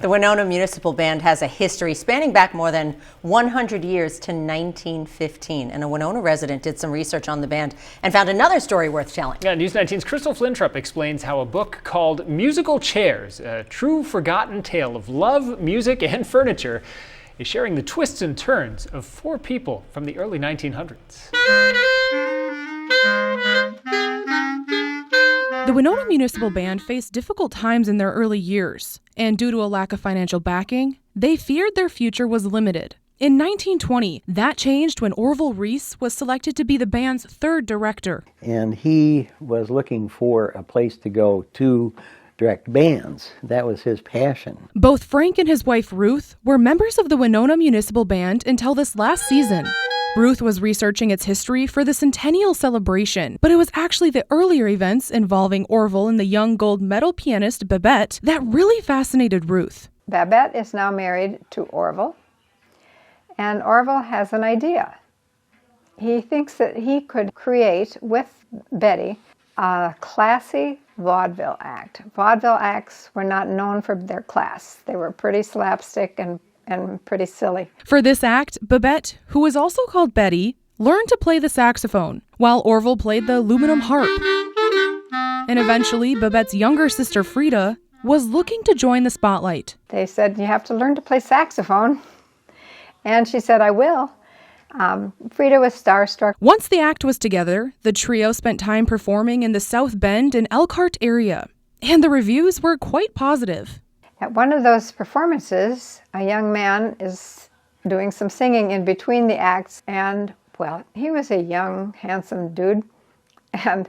The Winona Municipal Band has a history spanning back more than 100 years to 1915. And a Winona resident did some research on the band and found another story worth telling. Yeah, News 19's Crystal Flintrop explains how a book called Musical Chairs, a true forgotten tale of love, music, and furniture, is sharing the twists and turns of four people from the early 1900s. The Winona Municipal Band faced difficult times in their early years, and due to a lack of financial backing, they feared their future was limited. In 1920, that changed when Orville Reese was selected to be the band's third director. And he was looking for a place to go to direct bands. That was his passion. Both Frank and his wife Ruth were members of the Winona Municipal Band until this last season. Ruth was researching its history for the centennial celebration, but it was actually the earlier events involving Orville and the young gold medal pianist Babette that really fascinated Ruth. Babette is now married to Orville, and Orville has an idea. He thinks that he could create with Betty a classy vaudeville act. Vaudeville acts were not known for their class. They were pretty slapstick and pretty silly. For this act, Babette, who was also called Betty, learned to play the saxophone, while Orville played the aluminum harp. And eventually, Babette's younger sister Frida was looking to join the spotlight. They said, "You have to learn to play saxophone." And she said, "I will." Frida was starstruck. Once the act was together, the trio spent time performing in the South Bend and Elkhart area, and the reviews were quite positive. At one of those performances, a young man is doing some singing in between the acts, and, well, he was a young, handsome dude, and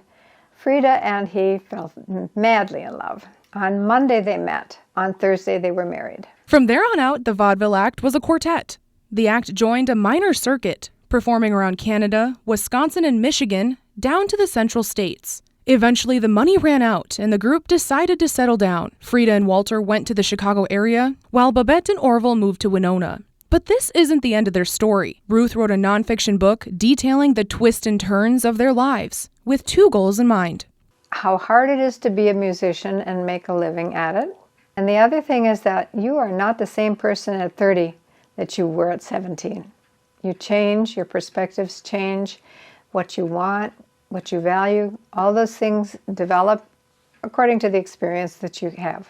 Frida and he fell madly in love. On Monday they met. On Thursday they were married. From there on out, the vaudeville act was a quartet. The act joined a minor circuit, performing around Canada, Wisconsin, and Michigan, down to the central states. Eventually, the money ran out, and the group decided to settle down. Frida and Walter went to the Chicago area, while Babette and Orville moved to Winona. But this isn't the end of their story. Ruth wrote a nonfiction book detailing the twists and turns of their lives, with two goals in mind. How hard it is to be a musician and make a living at it. And the other thing is that you are not the same person at 30 that you were at 17. You change, your perspectives change, what you want, what you value, all those things develop according to the experience that you have.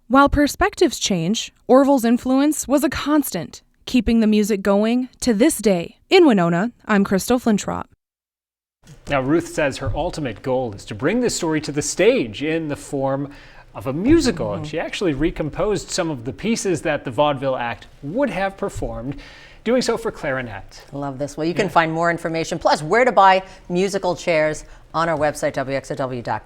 While perspectives change, Orville's influence was a constant, keeping the music going to this day. In Winona, I'm Crystal Flintrop. Now, Ruth says her ultimate goal is to bring this story to the stage in the form of a musical. And she actually recomposed some of the pieces that the vaudeville act would have performed, doing so for clarinet. Love this. Well, you can find more information, plus where to buy musical chairs on our website, wxow.com.